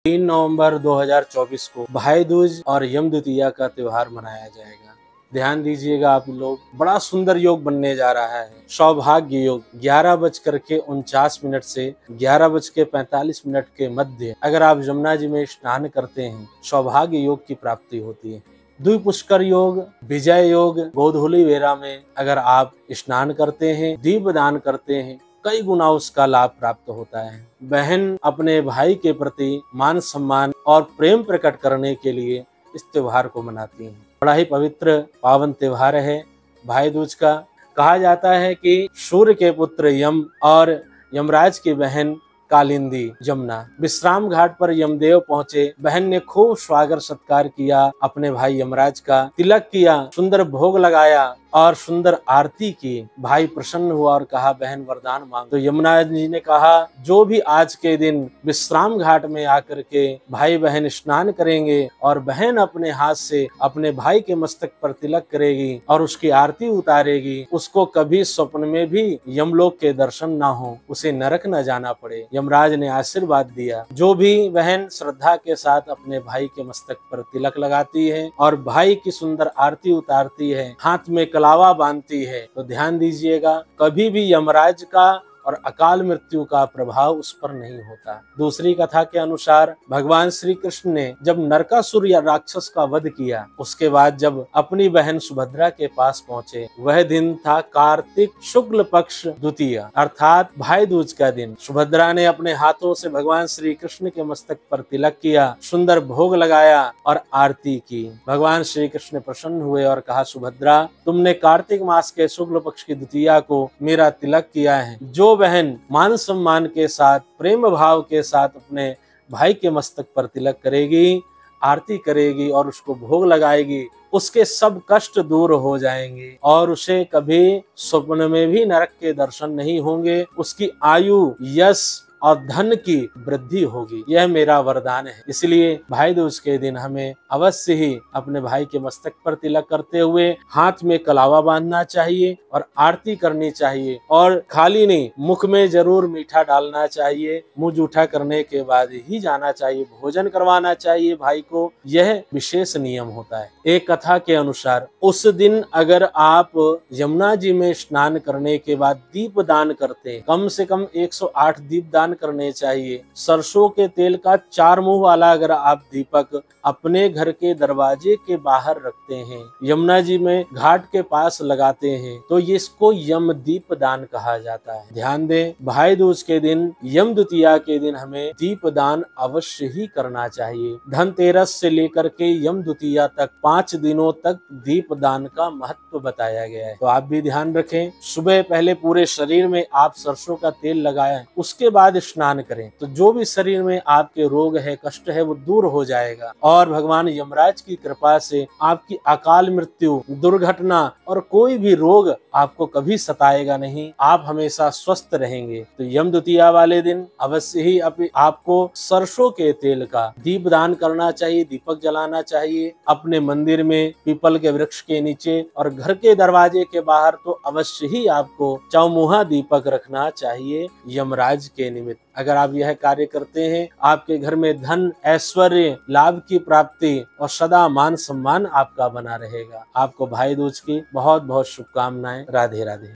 3 नवंबर 2024 को भाई दूज और यम द्वितीया का त्योहार मनाया जाएगा। ध्यान दीजिएगा आप लोग, बड़ा सुंदर योग बनने जा रहा है। सौभाग्य योग 11:49 से 11:45 के मध्य अगर आप यमुना जी में स्नान करते हैं, सौभाग्य योग की प्राप्ति होती है। द्विपुष्कर योग, विजय योग, गोधूली वेला में अगर आप स्नान करते हैं, दीप दान करते हैं, कई गुना उसका लाभ प्राप्त होता है। बहन अपने भाई के प्रति मान सम्मान और प्रेम प्रकट करने के लिए इस त्योहार को मनाती हैं। बड़ा ही पवित्र पावन त्योहार है भाई दूज का। कहा जाता है कि सूर्य के पुत्र यम और यमराज की बहन कालिंदी यमुना विश्राम घाट पर यमदेव पहुंचे। बहन ने खूब स्वागत सत्कार किया, अपने भाई यमराज का तिलक किया, सुंदर भोग लगाया और सुंदर आरती की। भाई प्रसन्न हुआ और कहा बहन वरदान मांग। तो यमुना जी ने कहा जो भी आज के दिन विश्राम घाट में आकर के भाई बहन स्नान करेंगे और बहन अपने हाथ से अपने भाई के मस्तक पर तिलक करेगी और उसकी आरती उतारेगी, उसको कभी स्वप्न में भी यमलोक के दर्शन ना हो, उसे नरक न जाना पड़े। यमराज ने आशीर्वाद दिया। जो भी बहन श्रद्धा के साथ अपने भाई के मस्तक पर तिलक लगाती है और भाई की सुंदर आरती उतारती है, हाथ में कलावा बांधती है, तो ध्यान दीजिएगा कभी भी यमराज का और अकाल मृत्यु का प्रभाव उस पर नहीं होता। दूसरी कथा के अनुसार भगवान श्री कृष्ण ने जब नरकासुर या राक्षस का वध किया, उसके बाद जब अपनी बहन सुभद्रा के पास पहुंचे, वह दिन था कार्तिक शुक्ल पक्ष द्वितीय अर्थात भाई दूज का दिन। सुभद्रा ने अपने हाथों से भगवान श्री कृष्ण के मस्तक पर तिलक किया, सुंदर भोग लगाया और आरती की। भगवान श्री कृष्ण प्रसन्न हुए और कहा सुभद्रा, तुमने कार्तिक मास के शुक्ल पक्ष की द्वितीया को मेरा तिलक किया है। जो बहन मान सम्मान के साथ, प्रेम भाव के साथ अपने भाई के मस्तक पर तिलक करेगी, आरती करेगी और उसको भोग लगाएगी, उसके सब कष्ट दूर हो जाएंगे और उसे कभी स्वप्न में भी नरक के दर्शन नहीं होंगे। उसकी आयु, यश और धन की वृद्धि होगी। यह मेरा वरदान है। इसलिए भाई दूज के दिन हमें अवश्य ही अपने भाई के मस्तक पर तिलक करते हुए हाथ में कलावा बांधना चाहिए और आरती करनी चाहिए और खाली नहीं, मुख में जरूर मीठा डालना चाहिए। मुंह जूठा करने के बाद ही जाना चाहिए, भोजन करवाना चाहिए भाई को। यह विशेष नियम होता है। एक कथा के अनुसार उस दिन अगर आप यमुना जी में स्नान करने के बाद दीप दान करते हैं, कम से कम 108 दीप दान करने चाहिए। सरसों के तेल का 4 मुंह वाला अगर आप दीपक अपने घर के दरवाजे के बाहर रखते हैं, यमुना जी में घाट के पास लगाते हैं, तो इसको यम दीप दान कहा जाता है। ध्यान दें, भाई दूज के दिन, यम द्वितीया के दिन हमें दीप दान अवश्य ही करना चाहिए। धनतेरस से लेकर के यम द्वितीया तक 5 दिनों तक दीप दान का महत्व बताया गया है। तो आप भी ध्यान रखें, सुबह पहले पूरे शरीर में आप सरसों का तेल लगाएं, उसके बाद स्नान करें, तो जो भी शरीर में आपके रोग है, कष्ट है, वो दूर हो जाएगा और भगवान यमराज की कृपा से आपकी अकाल मृत्यु, दुर्घटना और कोई भी रोग आपको कभी सताएगा नहीं। आप हमेशा स्वस्थ रहेंगे। तो यम द्वितीया वाले दिन अवश्य ही आपको सरसों के तेल का दीप दान करना चाहिए, दीपक जलाना चाहिए। अपने मंदिर में, पीपल के वृक्ष के नीचे और घर के दरवाजे के बाहर तो अवश्य ही आपको चौमुहा दीपक रखना चाहिए यमराज के निमित्त। अगर आप यह कार्य करते हैं, आपके घर में धन, ऐश्वर्य, लाभ की प्राप्ति और सदा मान सम्मान आपका बना रहेगा। आपको भाई दूज की बहुत बहुत शुभकामनाएं। राधे राधे।